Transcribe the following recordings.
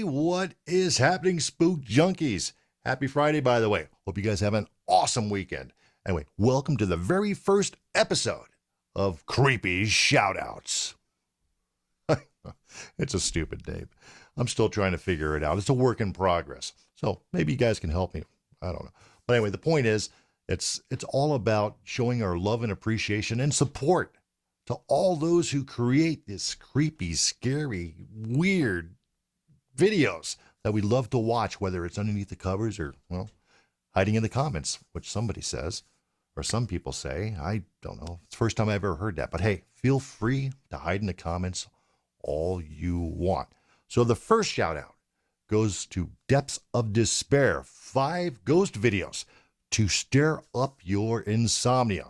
what is happening, Spook Junkies? Happy Friday, by the way. Hope you guys have an awesome weekend. Anyway, welcome to the very first episode of Creepy Shoutouts. It's a stupid name. I'm still trying to figure it out. It's a work in progress. So maybe you guys can help me. I don't know. But anyway, the point is, it's all about showing our love and appreciation and support to all those who create this creepy, scary, weird videos that we love to watch, whether it's underneath the covers or, well, hiding in the comments, which somebody says, or some people say. I don't know. It's the first time I've ever heard that. But hey, feel free to hide in the comments all you want. So the first shout out goes to Depths of Despair, 5 ghost videos to stir up your insomnia.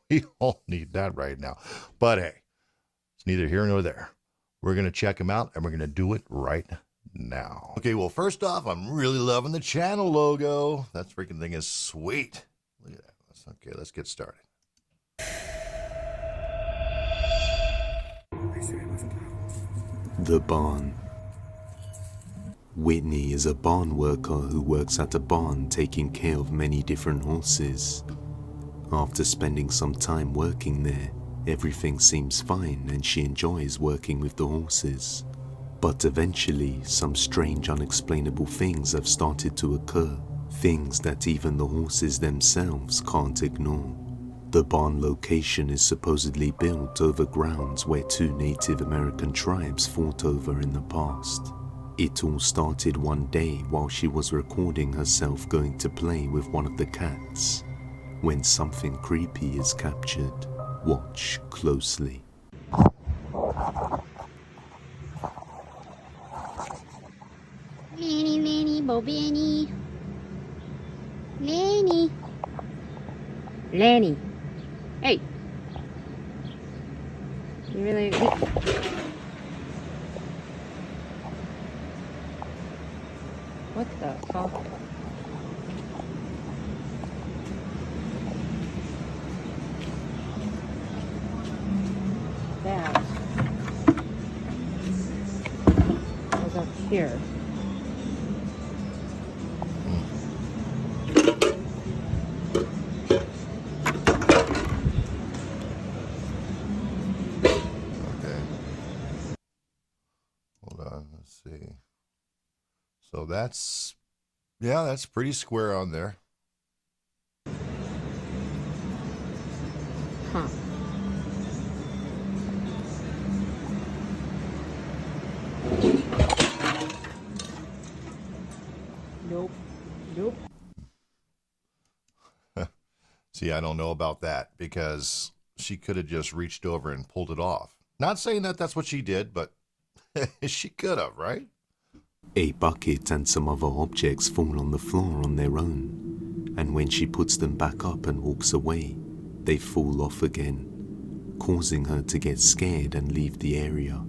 We all need that right now. But hey, it's neither here nor there. We're going to check them out, and we're going to do it right now. Okay, well, first off, I'm really loving the channel logo. That freaking thing is sweet. Look at that. Okay, let's get started. The Barn. Whitney is a barn worker who works at a barn taking care of many different horses. After spending some time working there, everything seems fine and she enjoys working with the horses. But eventually, some strange unexplainable things have started to occur, things that even the horses themselves can't ignore. The barn location is supposedly built over grounds where 2 Native American tribes fought over in the past. It all started one day while she was recording herself going to play with one of the cats. When something creepy is captured, watch closely. Lanny, Lanny, Bobany. Lanny. Lanny. Hey. You really... What the fuck? That was up here. Okay. Hold on, let's see. So that's, yeah, that's pretty square on there. Huh. Nope. Nope. See, I don't know about that because she could have just reached over and pulled it off. Not saying that that's what she did, but she could have, right? A bucket and some other objects fall on the floor on their own, and when she puts them back up and walks away, they fall off again, causing her to get scared and leave the area.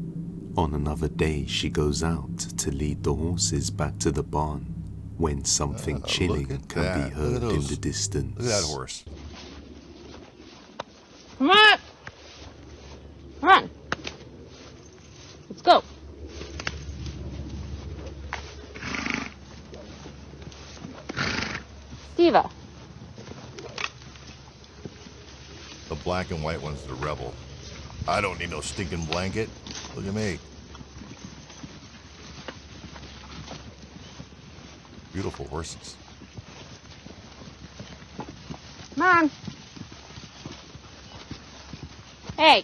On another day, she goes out to lead the horses back to the barn, when something chilling can be heard in the distance. Look at that horse. Come on! Come on! Let's go! Diva. The black and white one's the rebel. I don't need no stinking blanket. Look at me. Beautiful horses. Come on! Hey!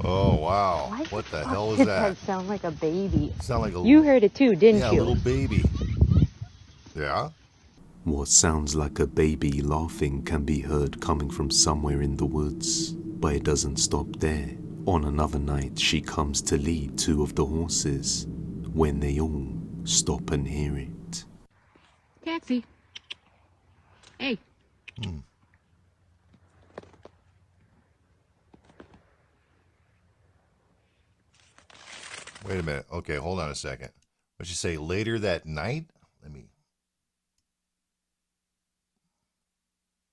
Oh, wow. Why What the fuck hell is did that? sound like a baby? Sound like a You heard it too, didn't yeah, you? a little baby. Yeah? What sounds like a baby laughing can be heard coming from somewhere in the woods, but it doesn't stop there. On another night, she comes to lead 2 of the horses, when they all stop and hear it. Taxi. Hey. Wait a minute. Okay, hold on a second. What'd you say, later that night? Let me...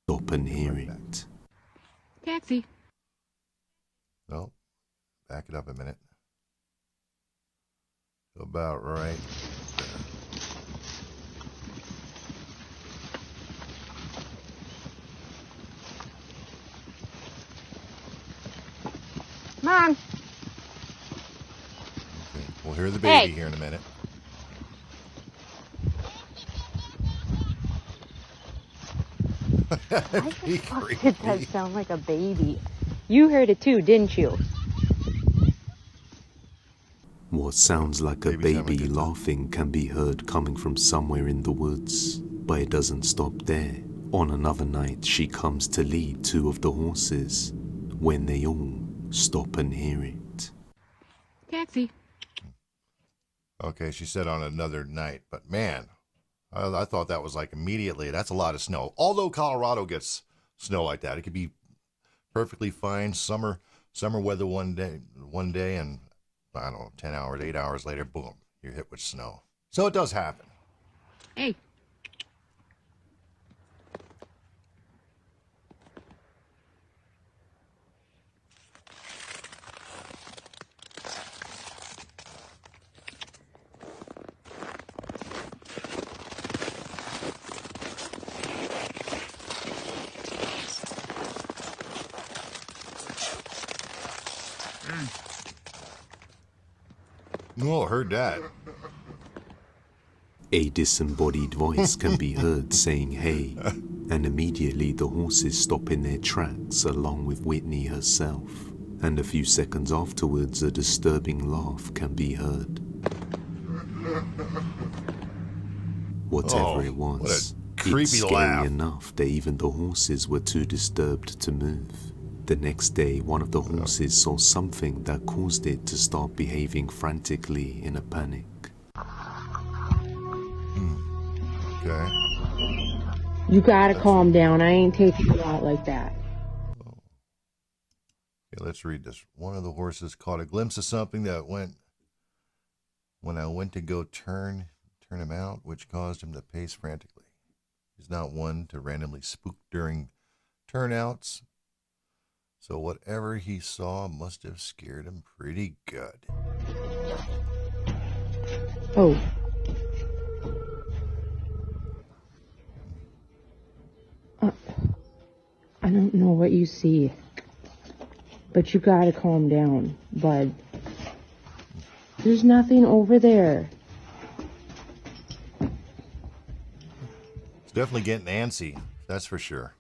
Stop and hear it. Taxi. back it up a minute. So about right there. Come on. Okay. We'll hear the baby Hey. here in a minute. Why That'd the be fuck did creepy. that sound like a baby? You heard it too, didn't you? What sounds like a Baby's having a baby good time. laughing can be heard coming from somewhere in the woods, but it doesn't stop there. On another night, she comes to lead two of the horses when they all stop and hear it. Taxi. Okay, she said on another night, but man, I thought that was like immediately. That's a lot of snow. Although Colorado gets snow like that, it could be perfectly fine summer weather one day, and I don't know, 10 hours, 8 hours later, boom, you're hit with snow. So it does happen. Hey. Oh, heard that. A disembodied voice can be heard saying hey, and immediately the horses stop in their tracks along with Whitney herself. And a few seconds afterwards, a disturbing laugh can be heard. Whatever it what was, a creepy it's scary laugh. enough that even the horses were too disturbed to move. The next day, one of the horses saw something that caused it to start behaving frantically in a panic. Okay. You gotta calm down. I ain't taking you out like that. Okay, let's read this. One of the horses caught a glimpse of something that when I went to go turn him out, which caused him to pace frantically. He's not one to randomly spook during turnouts, so whatever he saw must have scared him pretty good. Oh. I don't know what you see, but you gotta calm down, bud. There's nothing over there. It's definitely getting antsy, that's for sure.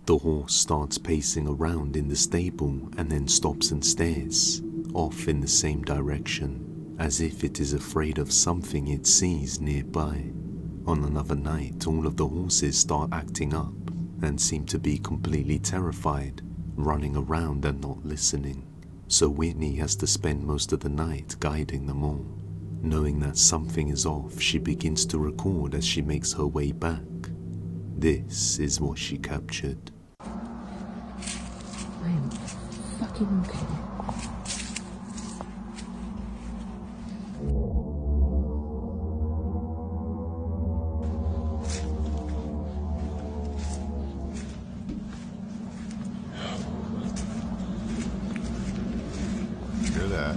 The horse starts pacing around in the stable and then stops and stares off in the same direction, as if it is afraid of something it sees nearby. On another night, all of the horses start acting up and seem to be completely terrified, running around and not listening. So Whitney has to spend most of the night guiding them all. Knowing that something is off, she begins to record as she makes her way back. This is what she captured. I am fucking okay. Hear that?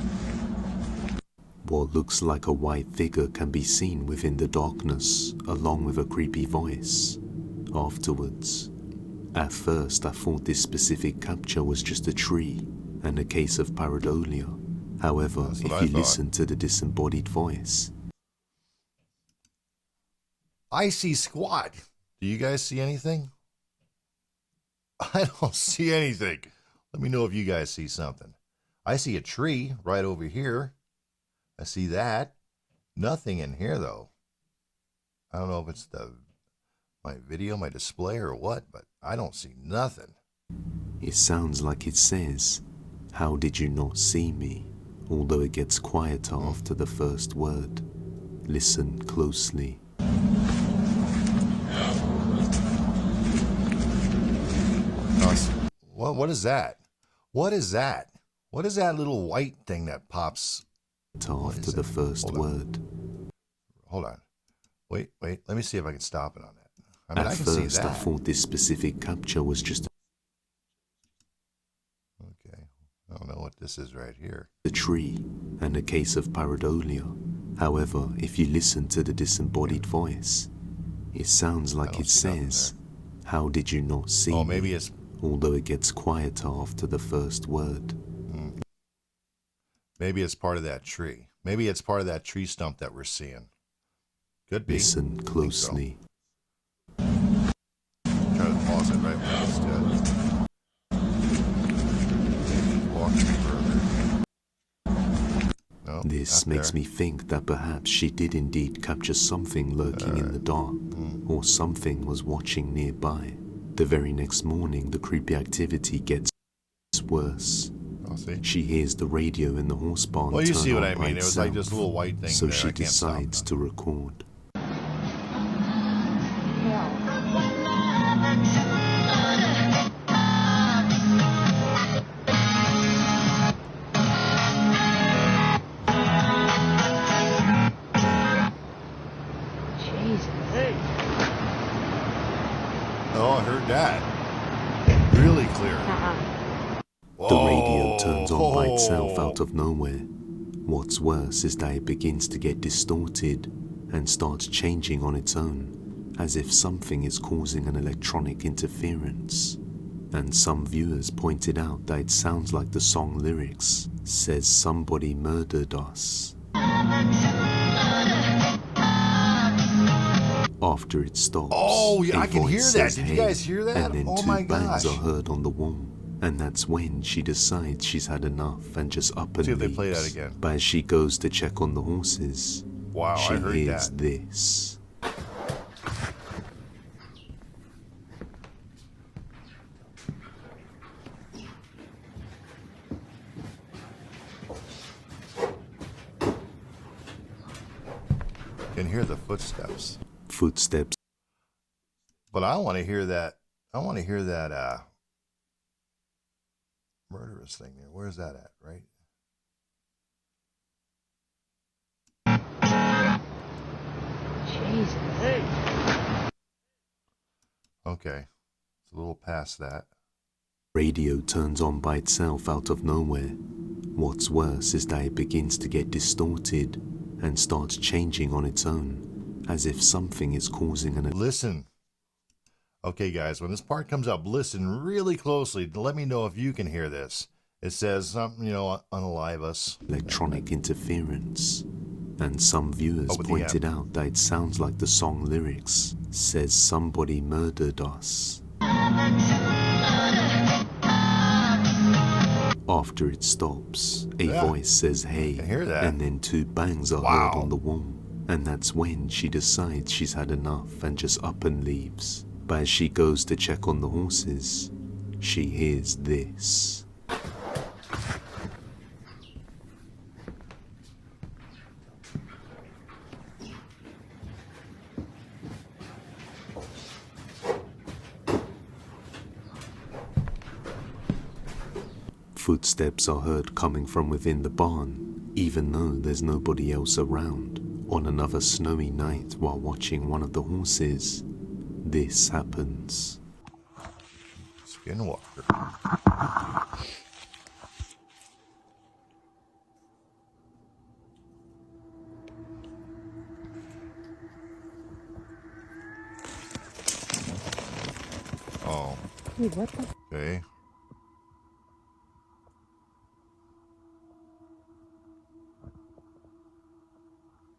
What looks like a white figure can be seen within the darkness, along with a creepy voice. Afterwards, at first I thought this specific capture was just a tree and a case of pareidolia. However, That's if what I you thought. listen to the disembodied voice, I see squat. Do you guys see anything? I don't see anything. Let me know if you guys see something. I see a tree right over here. I see that. Nothing in here though. I don't know if it's my video, my display, or what, but I don't see nothing. it sounds like it says, "How did you not see me?" Although it gets quieter after the first word. Listen closely. What is that? What is that? What is that little white thing that pops? After the first Hold on. word. Hold on. Wait. Let me see if I can stop it on that. I mean, At I can see first, I that. thought this specific capture was just Okay. this is right here. The tree and a case of pareidolia. However, if you listen to the disembodied voice, it sounds like it says, "How did you not see Oh, me?" maybe it's... Although it gets quieter after the first word. Maybe it's part of that tree. Maybe it's part of that tree stump that we're seeing. Could be. Listen closely. So. Try to pause it right when it's dead. Maybe walk further. No, This makes me think that perhaps she did indeed capture something lurking in the dark, or something was watching nearby. The very next morning, the creepy activity gets worse. I'll see. She hears the radio in the horse barn. Well, you see what turn I on by mean. It was like itself. this little white thing So there. she I can't stop decides that. to record. Oh, I heard that. Really clear. The radio turns on by itself out of nowhere. What's worse is that it begins to get distorted and starts changing on its own, as if something is causing an electronic interference. And some viewers pointed out that it sounds like the song lyrics says somebody murdered us. After it stops, Oh, yeah, a I can hear voice that. says, Did you "Hey," guys hear that? and then Oh two my bangs gosh. are heard on the wall. And that's when she decides she's had enough and just up and See if they leaves. play that again. But as she goes to check on the horses, Wow, she I heard hears that. this. Can hear the footsteps. Footsteps But I want to hear that. I want to hear that murderous thing there. Where's that at, right? Jesus. Okay. It's a little past that. radio turns on by itself out of nowhere. What's worse is that it begins to get distorted and starts changing on its own, as if something is causing an Listen. Okay, guys, when this part comes up, listen really closely to let me know if you can hear this. It says something, unalive us. electronic interference. And some viewers with the pointed out that it sounds like the song lyrics says somebody murdered us. After it stops, a voice says, "Hey," I hear that. and then two bangs are Wow. heard on the wall. And that's when she decides she's had enough and just up and leaves. But as she goes to check on the horses, she hears this. Footsteps are heard coming from within the barn, even though there's nobody else around. On another snowy night while watching one of the horses, this happens. Skinwalker. Oh, Wait, what the? okay.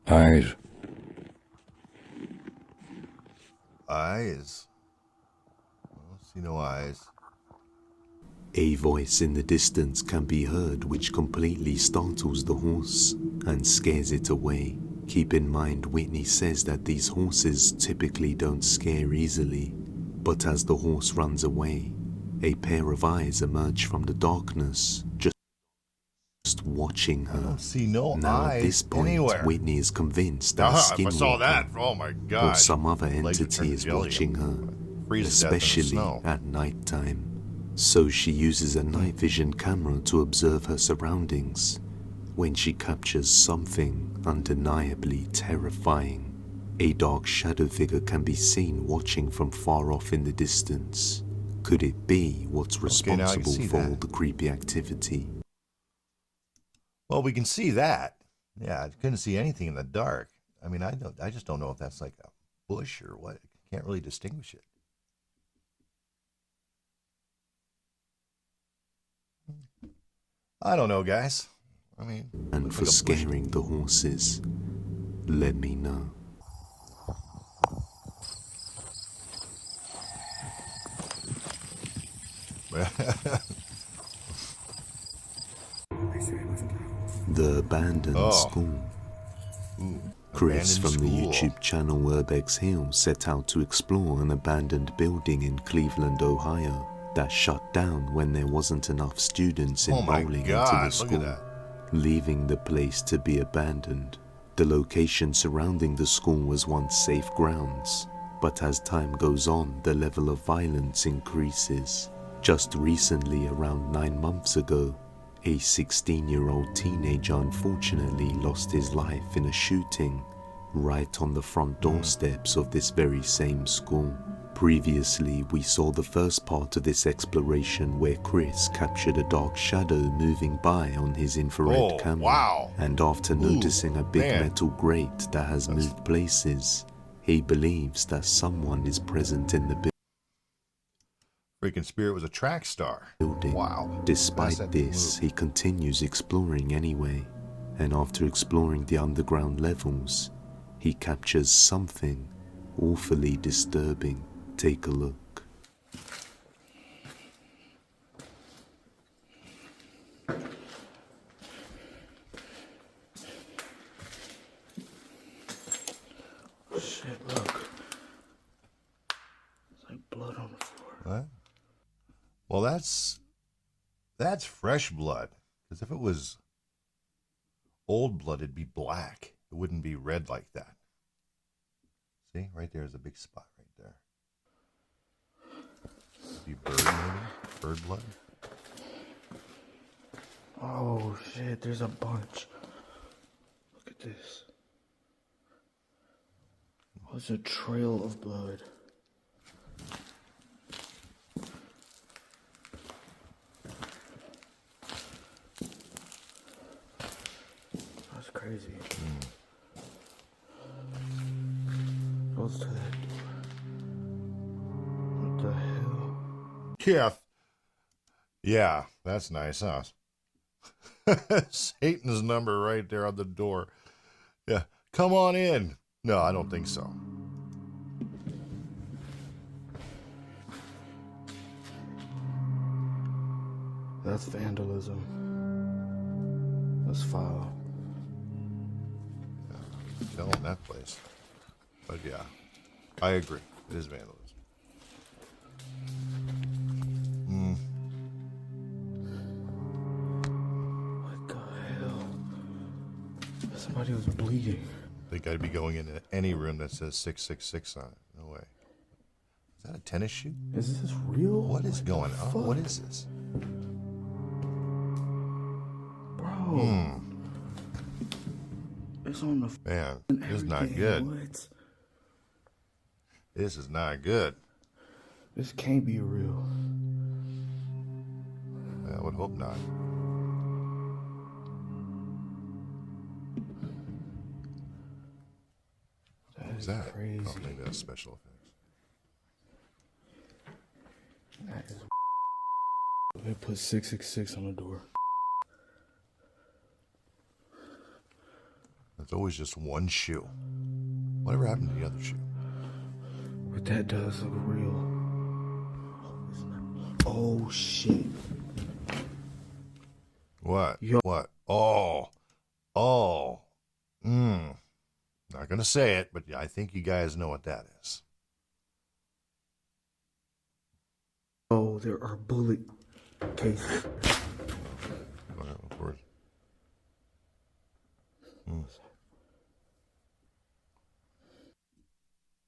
Eyes. Eyes. I don't see no eyes. A voice in the distance can be heard which completely startles the horse and scares it away. Keep in mind Whitney says that these horses typically don't scare easily, but as the horse runs away, a pair of eyes emerge from the darkness, just watching I her. don't see no Now eyes at this point, anywhere. Whitney is convinced that If I saw Skinwalker that, oh my or god. some other Legs would turn entity to is jelly. watching her, Freeze to death in the especially snow. at night time. So she uses a night vision camera to observe her surroundings. When she captures something undeniably terrifying, a dark shadow figure can be seen watching from far off in the distance. Could it be what's Okay, now I can responsible see for all that. the creepy activity? Well, we can see that. Yeah, I couldn't see anything in the dark. I mean, I just don't know if that's like a bush or what. I can't really distinguish it. I don't know, guys. I mean, And looks for like a bush. scaring the horses, let me know. The abandoned Oh, school. ooh, Chris abandoned from the school. YouTube channel Urbex Hill set out to explore an abandoned building in Cleveland, Ohio that shut down when there wasn't enough students Oh my enrolling into God, the look school, at leaving the place to be abandoned. The location surrounding the school was once safe grounds, but as time goes on, the level of violence increases. Just recently, around 9 months ago, a 16-year-old teenager unfortunately lost his life in a shooting right on the front doorsteps of this very same school. Previously, we saw the first part of this exploration where Chris captured a dark shadow moving by on his infrared Oh, camera. wow. And after noticing a big man. metal grate that has moved places, he believes that someone is present in the Freaking Spirit was a track star. building. Wow. Despite Fast that thing this, moved. he continues exploring anyway, and after exploring the underground levels, he captures something awfully disturbing. Take a look. Shit, look. It's like blood on the floor. What? Well, that's fresh blood. Because if it was old blood, it'd be black. It wouldn't be red like that. See, right there is a big spot right there. Could be bird, maybe? Bird blood? Oh shit, there's a bunch. Look at this. Oh, it's a trail of blood. That's crazy. Goes to that door. What the hell? Yeah. Yeah, that's nice, huh? Satan's number right there on the door. Yeah, come on in. No, I don't think so. That's vandalism. That's foul. Killing that place. But yeah, I agree. It is vandalism. What the hell? Somebody was bleeding. Think I'd be going into any room that says 666 on it. No way. Is that a tennis shoe? Is this real? What is going on? fuck? What is this? Bro. It's on the Man, this is not everything. good. What? This is not good. This can't be real. I would hope not. That What's is that? crazy. Oh, maybe that's special effects. That is. They put 666 on the door. It's always just one shoe. Whatever happened to the other shoe? But that does look real. Oh shit. What? Yo. What? Oh. Oh. Not gonna say it, but I think you guys know what that is. Oh, there are bullet cases. Go ahead, of course.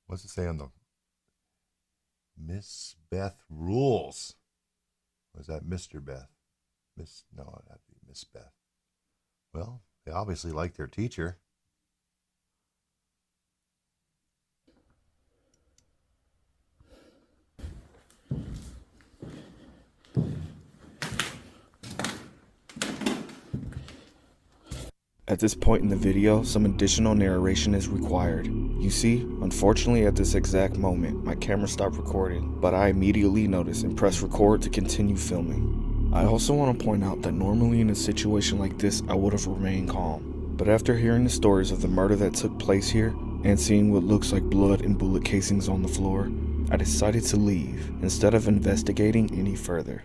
What's it say on the Miss Beth rules? Or is that Mr. Beth? No, that'd be Miss Beth. Well, they obviously like their teacher. At this point in the video, some additional narration is required. You see, unfortunately at this exact moment, my camera stopped recording, but I immediately noticed and pressed record to continue filming. I also want to point out that normally in a situation like this, I would have remained calm. But after hearing the stories of the murder that took place here, and seeing what looks like blood and bullet casings on the floor, I decided to leave, instead of investigating any further.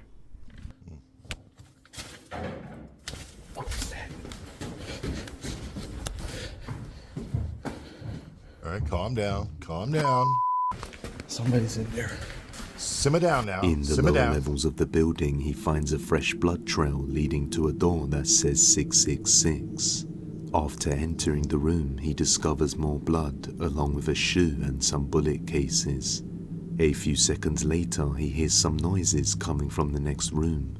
All right, calm down. Calm down. Somebody's in there. Simmer down now. In the Simmer lower down. levels of the building, he finds a fresh blood trail leading to a door that says 666. After entering the room, he discovers more blood, along with a shoe and some bullet cases. A few seconds later, he hears some noises coming from the next room,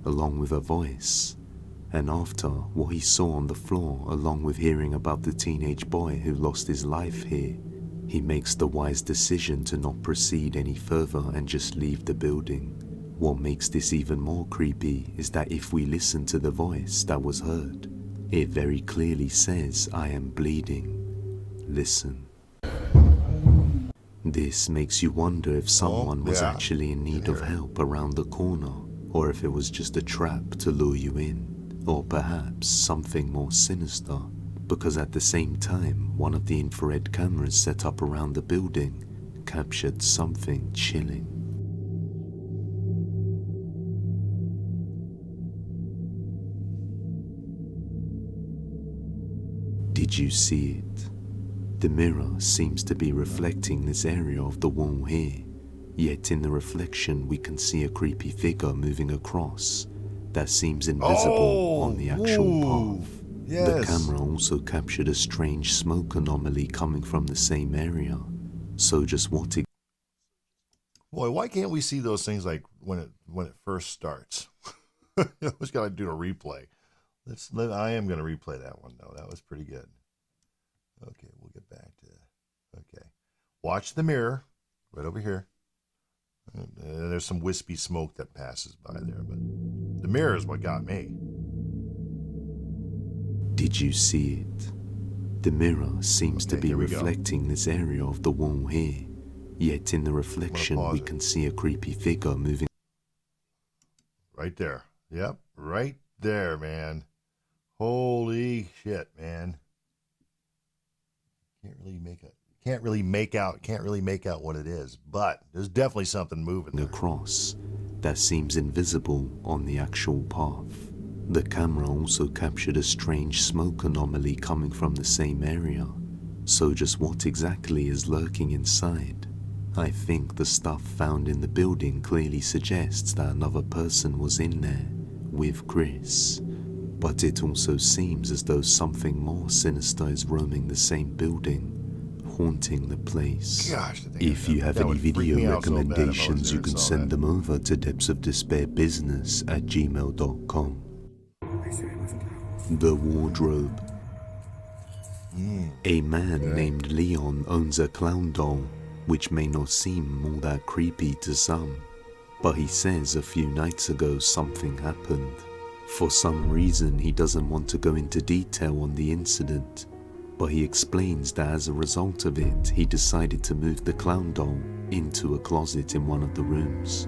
along with a voice. And after what he saw on the floor, along with hearing about the teenage boy who lost his life here, he makes the wise decision to not proceed any further and just leave the building. What makes this even more creepy is that if we listen to the voice that was heard, it very clearly says, "I am bleeding. Listen." This makes you wonder if someone was actually in need of help around the corner, or if it was just a trap to lure you in, or perhaps something more sinister, because at the same time, one of the infrared cameras set up around the building captured something chilling. Did you see it? The mirror seems to be reflecting this area of the wall here, yet in the reflection we can see a creepy figure moving across that seems invisible on the actual path. Yes. The camera also captured a strange smoke anomaly coming from the same area. So just what Boy, why can't we see those things like when it first starts? You always got to do a replay. I am going to replay that one though. That was pretty good. Okay, we'll get back to. Okay, watch the mirror right over here. There's some wispy smoke that passes by there, but the mirror is what got me. Did you see it? The mirror seems to be reflecting this area of the wall here, yet in the reflection we can see a creepy figure moving. Right there. Yep, right there, man. Holy shit, man. Can't really make out what it is, but there's definitely something moving there. Across that seems invisible on the actual path. The camera also captured a strange smoke anomaly coming from the same area. So just what exactly is lurking inside? I think the stuff found in the building clearly suggests that another person was in there with Chris. But it also seems as though something more sinister is roaming the same building, haunting the place. Gosh, if you have any video recommendations, you can send them over to depthsofdespairbusiness@gmail.com. The wardrobe. A man named Leon owns a clown doll, which may not seem all that creepy to some, but he says a few nights ago something happened. For some reason, he doesn't want to go into detail on the incident, but he explains that as a result of it, he decided to move the clown doll into a closet in one of the rooms.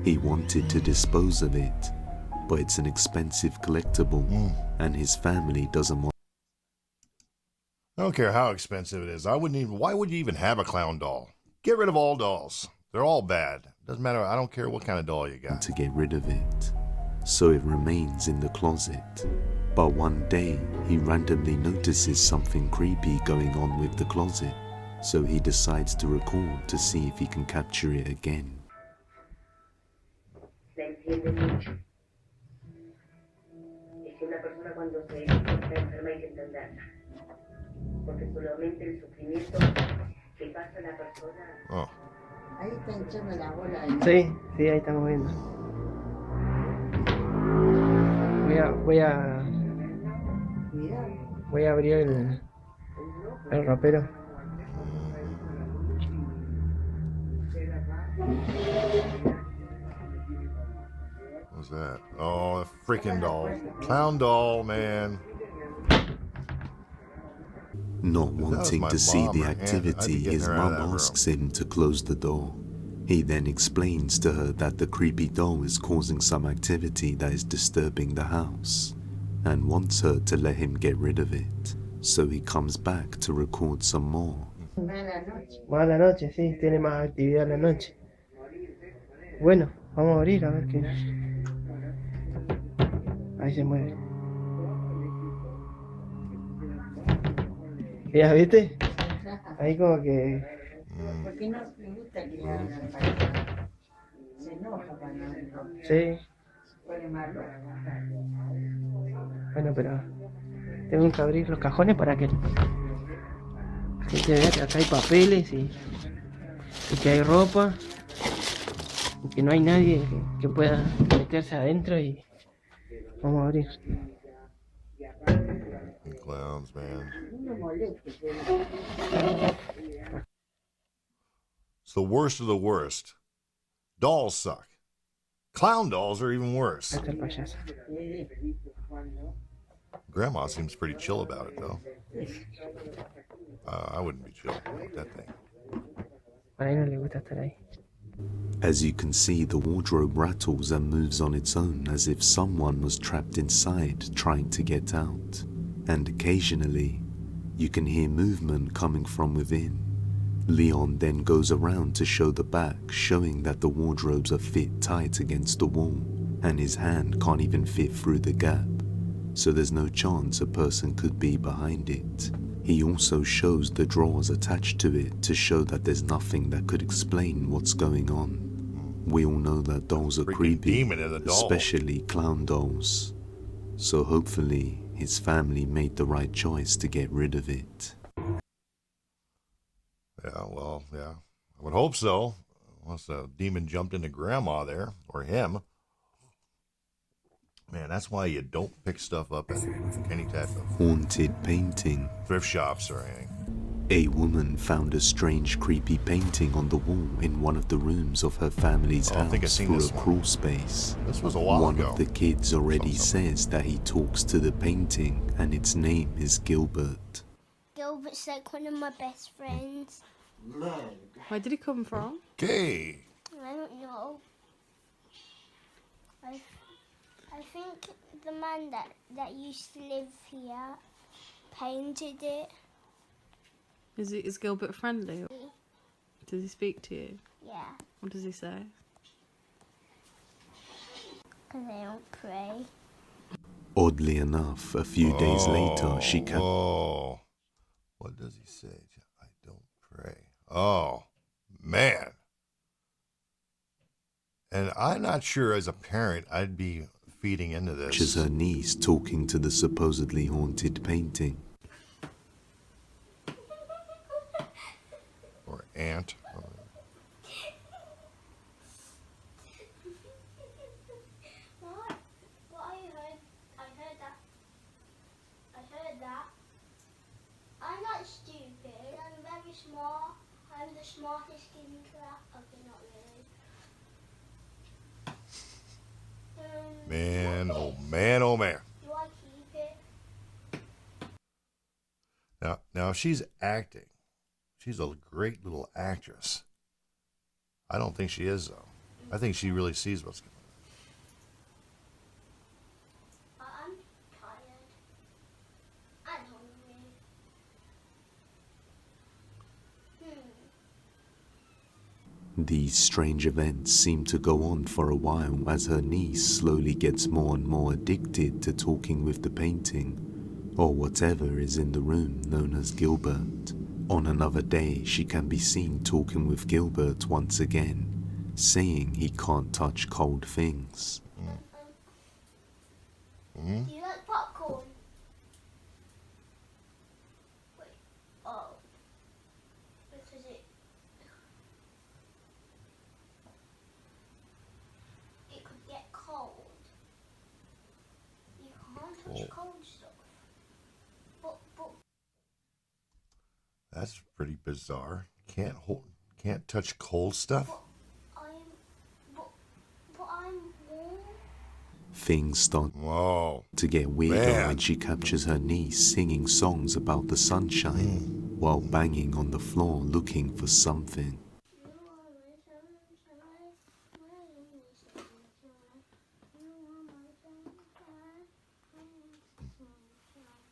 He wanted to dispose of it, but it's an expensive collectible, and his family doesn't want. I don't care how expensive it is. Why would you even have a clown doll? Get rid of all dolls. They're all bad. Doesn't matter. I don't care what kind of doll you got. To get rid of it, so it remains in the closet. But one day, he randomly notices something creepy going on with the closet, so he decides to record to see if he can capture it again. Oh. Sí, sí, ahí estamos viendo. Voy a abrir el ropero. What's that? Oh, a freaking doll. Clown doll, man. Not was wanting my to see mom the or aunt, I'd be activity, getting his her out of mum that asks him to close the door. He then explains to her that the creepy doll is causing some activity that is disturbing the house, and wants her to let him get rid of it. So he comes back to record some more. Más a la noche, sí, tiene más actividad en la noche. Bueno, vamos a abrir a ver qué. Ahí se mueve. ¿Ya viste? Ahí como que. Sí. Bueno, pero tengo que abrir los cajones para que la gente vea que acá hay papeles y que hay ropa y que no hay nadie que pueda meterse adentro y vamos a abrir. Clowns, man. It's the worst of the worst. Dolls suck. Clown dolls are even worse. Ahí está el payaso. Grandma seems pretty chill about it, though. I wouldn't be chill with that thing. A él no le gusta estar ahí. As you can see, the wardrobe rattles and moves on its own as if someone was trapped inside trying to get out. And occasionally, you can hear movement coming from within. Leon then goes around to show the back, showing that the wardrobes are fit tight against the wall, and his hand can't even fit through the gap, so there's no chance a person could be behind it. He also shows the drawers attached to it to show that there's nothing that could explain what's going on. We all know that dolls are Freaking creepy, demon in the doll. especially clown dolls. So hopefully his family made the right choice to get rid of it. Yeah, well, yeah. I would hope so. Unless the demon jumped into Grandma there, or him. Man, that's why you don't pick stuff up at any type of Haunted painting. thrift shops or anything. A woman found a strange, creepy painting on the wall in one of the rooms of her family's Oh, I think I've house seen for this a one. crawl space. This was a while One ago. of the kids already Something. says that he talks to the painting and its name is Gilbert. Gilbert's like one of my best friends. Where did he come from? Okay. I don't know. I think the man that used to live here painted it. Is Gilbert friendly? Does he speak to you? Yeah, What does he say? because I don't pray. Oddly enough, a few days later, she comes. Oh. What does he say? I don't pray. Oh, man. And I'm not sure as a parent I'd be feeding into Catches this. her niece talking to the supposedly haunted painting. Or aunt. What? What I heard that. I heard that. I'm not stupid. I'm very smart. I'm the smartest in class. Okay, not really. Man, oh man, oh man. Do I keep it? Now she's acting. She's a great little actress. I don't think she is, though. I think she really sees what's going on. I'm tired. I'm hungry. These strange events seem to go on for a while as her niece slowly gets more and more addicted to talking with the painting, or whatever is in the room known as Gilbert. On another day, she can be seen talking with Gilbert once again, saying he can't touch cold things. Do you like popcorn? Wait. Oh. Because it could get cold. You can't touch cold stuff. But That's pretty bizarre. Can't touch cold stuff. I'm warm. Things start Whoa. to get weirder Man. when she captures her niece singing songs about the sunshine while banging on the floor looking for something. You are my sunshine, my only sunshine. You are my sunshine, my only sunshine.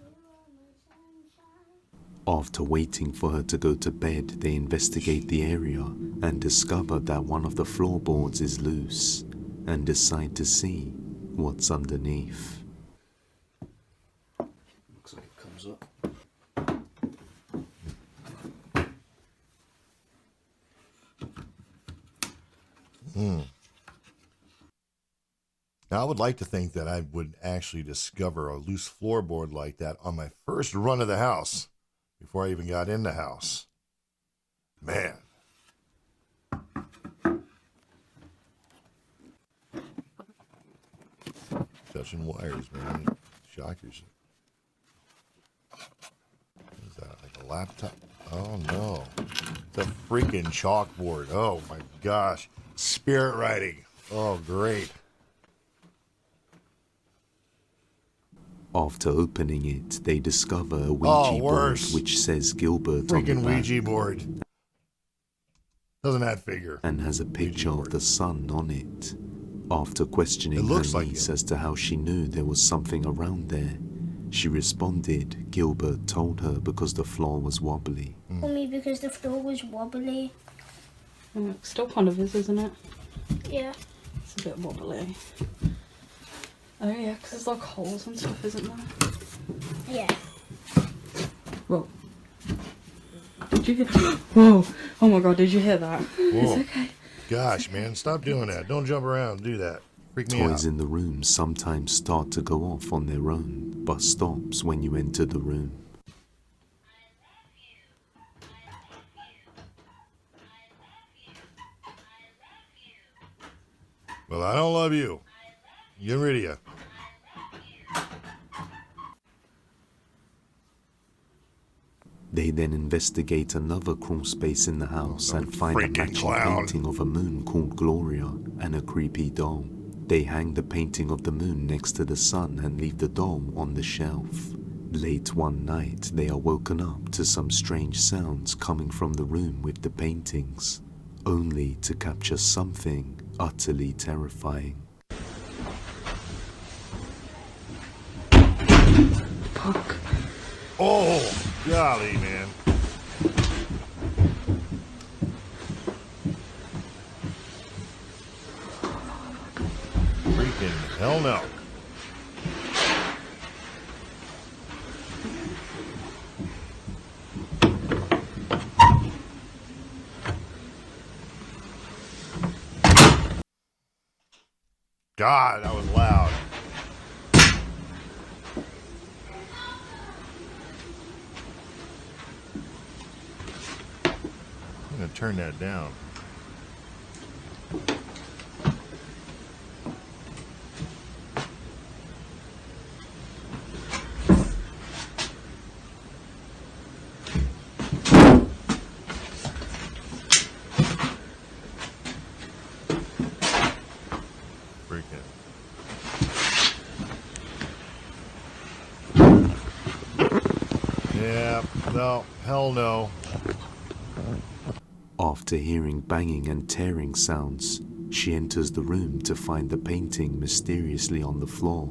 You are my sunshine. After waiting for her to go to bed, they investigate the area and discover that one of the floorboards is loose and decide to see what's underneath. Looks like it comes up. Now, I would like to think that I would actually discover a loose floorboard like that on my first run of the house before I even got in the house. Man. Touching wires, man. Shock yourself. What is that, like a laptop? Oh, no. It's a freaking chalkboard. Oh, my gosh. Spirit writing. Oh, great. After opening it, they discover a Ouija board worse. which says Gilbert on the Freaking back Ouija board. Doesn't that figure? and has a picture of the sun on it. After questioning It her looks like niece it. as to how she knew there was something around there, she responded Gilbert told her because the floor was wobbly. For me, because the floor was wobbly. It still kind of is, isn't it? Yeah. It's a bit wobbly. Oh yeah, because there's like holes and stuff, isn't there? Yeah. Whoa. Did you hear? Whoa. Oh my god, did you hear that? Whoa. It's okay. Gosh, man, stop doing that. Don't jump around and do that. Freak me out. Toys in the room sometimes start to go off on their own, but stops when you enter the room. Well, I don't love you. Get rid of you. They then investigate another crawl space in the house Oh, and find a freaking matching clown. painting of a moon called Gloria and a creepy doll. They hang the painting of the moon next to the sun and leave the doll on the shelf. Late one night, they are woken up to some strange sounds coming from the room with the paintings, only to capture something utterly terrifying. Fuck. Oh, golly, man. Freaking hell no. God, that was loud. I'm gonna turn that down. Freaking. Yeah, no, hell no. After hearing banging and tearing sounds, she enters the room to find the painting mysteriously on the floor,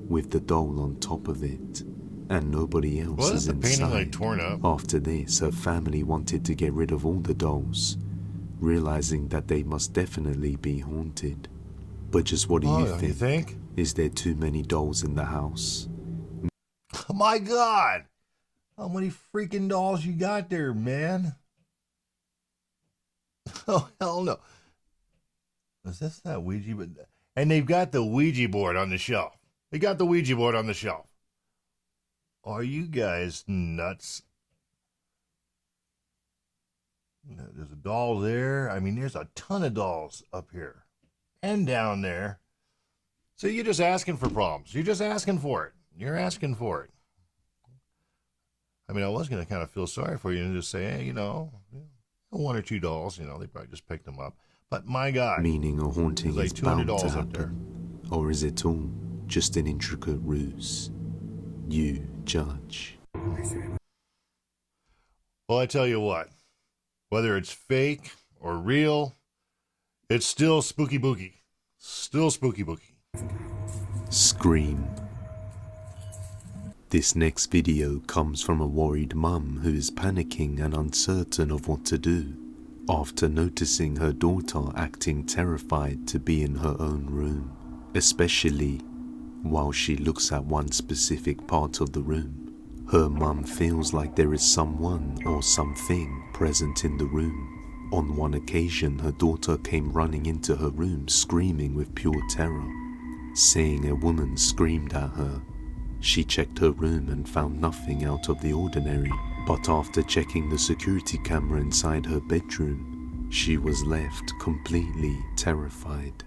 with the doll on top of it, and nobody else Wasn't is the painting inside. like torn up? After this, her family wanted to get rid of all the dolls, realizing that they must definitely be haunted. But just what do you Oh, think? you think? Is there too many dolls in the house? Oh my God! How many freaking dolls you got there, man? Oh, hell no. Is this that Ouija board? And they've got the Ouija board on the shelf. They got the Ouija board on the shelf. Are you guys nuts? There's a doll there. I mean, there's a ton of dolls up here and down there. So you're just asking for problems. You're just asking for it. You're asking for it. I mean, I was going to kind of feel sorry for you and just say, hey, one or two dolls, they probably just picked them up. But my God, Meaning a haunting there's like is 200 bound to dolls up there. happen. or is it all just an intricate ruse? You judge. Well, I tell you what, whether it's fake or real, it's still spooky booky. Still spooky booky. Scream. This next video comes from a worried mum who is panicking and uncertain of what to do after noticing her daughter acting terrified to be in her own room, especially while she looks at one specific part of the room. Her mum feels like there is someone or something present in the room. On one occasion, her daughter came running into her room screaming with pure terror, saying a woman screamed at her. She checked her room and found nothing out of the ordinary, but after checking the security camera inside her bedroom, she was left completely terrified.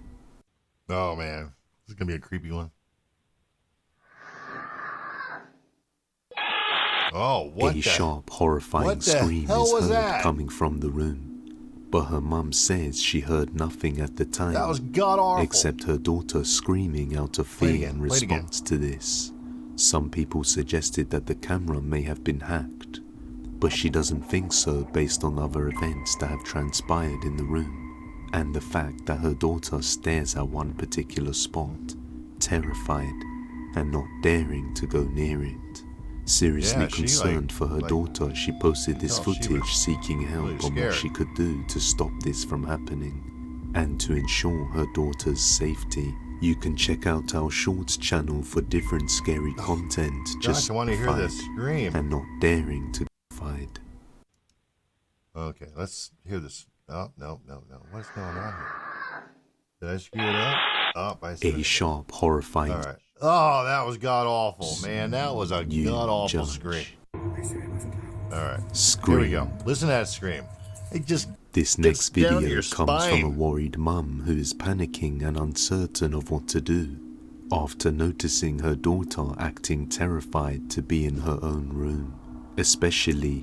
Oh man, this is gonna be a creepy one. Oh, what A sharp, horrifying scream hell is was heard that? coming from the room, but her mum says she heard nothing at the time. That was god-awful. Except her daughter screaming out of fear in response to this. Some people suggested that the camera may have been hacked, but she doesn't think so based on other events that have transpired in the room, and the fact that her daughter stares at one particular spot, terrified and not daring to go near it. Seriously Yeah, concerned for her daughter, she posted this footage seeking help on what she could do to stop this from happening and to ensure her daughter's safety. You can check out our shorts channel for different scary content. Just I want to hear this scream. And not daring to fight. Okay, let's hear this. Oh, no. What's going on here? Did I screw it up? Oh, I see. A sharp, horrifying. All right. Oh, that was god-awful, man. That was a god-awful scream. All right. Scream. Here we go. Listen to that scream. It just This next down to video your comes spine. from a worried mum who is panicking and uncertain of what to do after noticing her daughter acting terrified to be in her own room, especially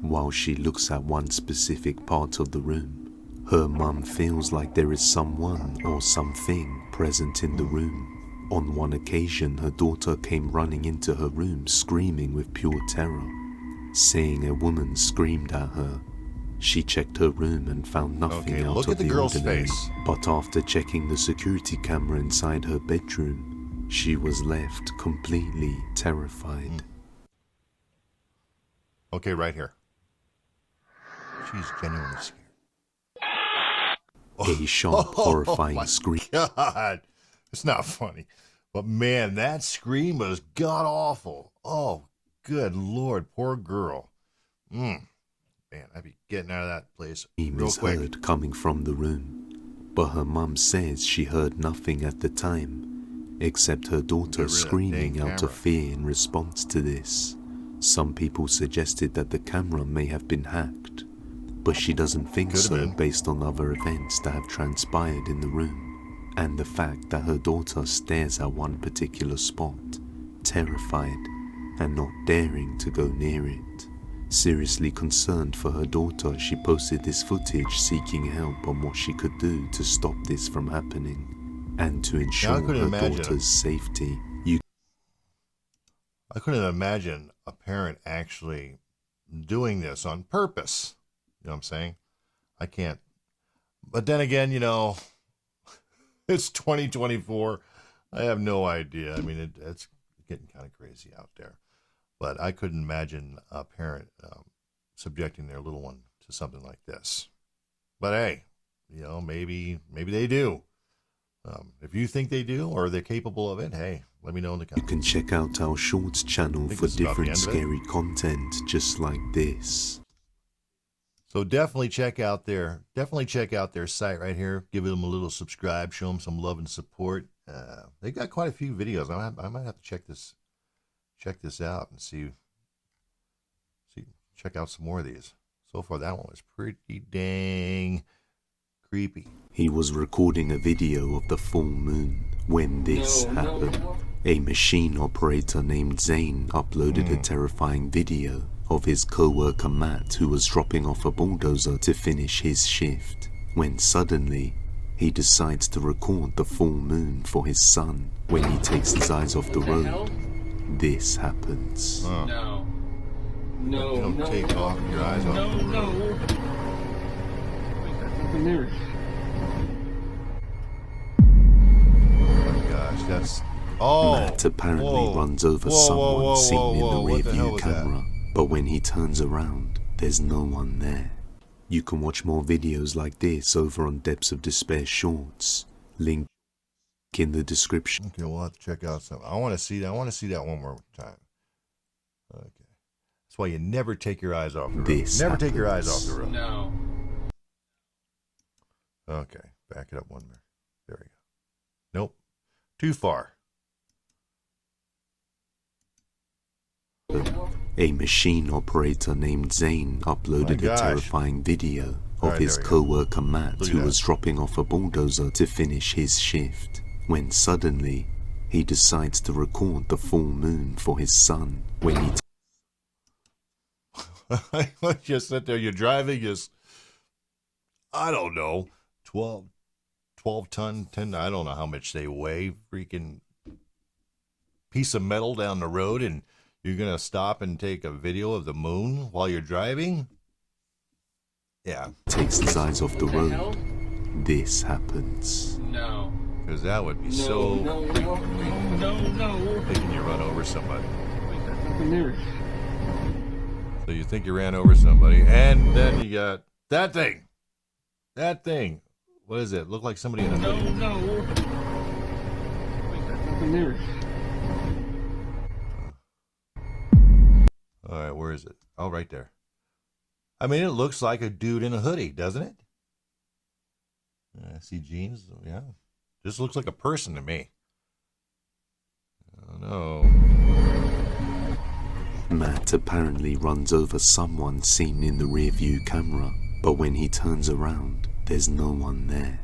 while she looks at one specific part of the room. Her mum feels like there is someone or something present in the room. On one occasion, her daughter came running into her room screaming with pure terror, saying a woman screamed at her. She checked her room and found nothing Okay, out look of at the the girl's ordinary, face. but after checking the security camera inside her bedroom, she was left completely terrified. Okay, right here. She's genuinely scared. A sharp, horrifying my scream. God, it's not funny, but man, that scream was god awful. Oh, good Lord, poor girl. Man, I'd be getting out of that place real Is quick. heard coming from the room, but her mum says she heard nothing at the time, except her daughter Get rid of that screaming dang out of camera. fear in response to this. Some people suggested that the camera may have been hacked, but she doesn't think Could have so been. based on other events that have transpired in the room, and the fact that her daughter stares at one particular spot, terrified and not daring to go near it. Seriously concerned for her daughter, she posted this footage seeking help on what she could do to stop this from happening and to ensure couldn't her imagine it. daughter's safety. I couldn't imagine a parent actually doing this on purpose. You know what I'm saying? I can't. But then again, it's 2024. I have no idea. I mean, it's getting kind of crazy out there. But I couldn't imagine a parent subjecting their little one to something like this. But hey, maybe they do. If you think they do or they're capable of it, hey, let me know in the You comments. can check out our shorts channel think for this is about the different end of it. scary content just like this. So definitely check out their site right here. Give them a little subscribe, show them some love and support. They got quite a few videos. I might have to check this out and check out some more of these. So far, that one was pretty dang creepy. He was recording a video of the full moon when this happened. A machine operator named Zane uploaded a terrifying video of his co-worker Matt, who was dropping off a bulldozer to finish his shift, when suddenly he decides to record the full moon for his son. When he takes his eyes off the road, this happens. No. No, you don't take off your eyes off the road. Something there. Oh my gosh, that's... Oh! Matt apparently whoa. runs over Whoa, someone whoa, seen whoa, in the whoa. What the hell rearview was that? camera, but when he turns around, there's no one there. You can watch more videos like this over on Depths of Despair Shorts. Link in the description. Okay, we'll have to check out some. I want to see that. I want to see that one more time. Okay. That's why you never take your eyes off the road. This Never take your eyes off happens. the road. No. Okay, back it up one more. There we go. Nope. Too far. A machine operator named Zane uploaded My a gosh. terrifying video of Alright, his there we go. co-worker Matt, Look at who that. was dropping off a bulldozer to finish his shift, when suddenly he decides to record the full moon for his son. When he Just sit there, you're driving, just, I don't know, 12 ton, 10, I don't know how much they weigh, freaking piece of metal down the road, and you're going to stop and take a video of the moon while you're driving? Yeah, takes his eyes off the road, this happens. No. because that would be so No. thinking you run over somebody. Something there. So you think you ran over somebody, and then you got that thing. That thing. What is it? Look like somebody in a hoodie. Something there. All right, where is it? Oh, right there. I mean, it looks like a dude in a hoodie, doesn't it? I see jeans. Yeah. This looks like a person to me. Oh, no. Matt apparently runs over someone seen in the rearview camera, but when he turns around, there's no one there.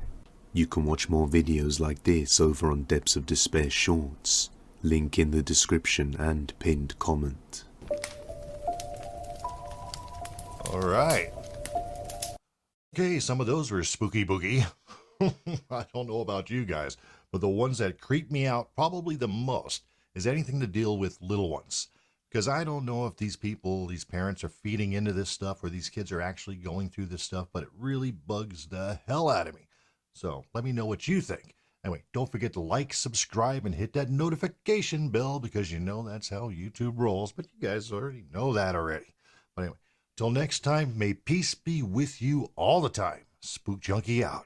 You can watch more videos like this over on Depths of Despair Shorts. Link in the description and pinned comment. All right. Okay, some of those were spooky boogie. I don't know about you guys, but the ones that creep me out probably the most is anything to deal with little ones. Because I don't know if these people, these parents are feeding into this stuff or these kids are actually going through this stuff, but it really bugs the hell out of me. So let me know what you think. Anyway, don't forget to like, subscribe, and hit that notification bell because you know that's how YouTube rolls, but you guys already know that already. But anyway, till next time, may peace be with you all the time. Spook Junkie out.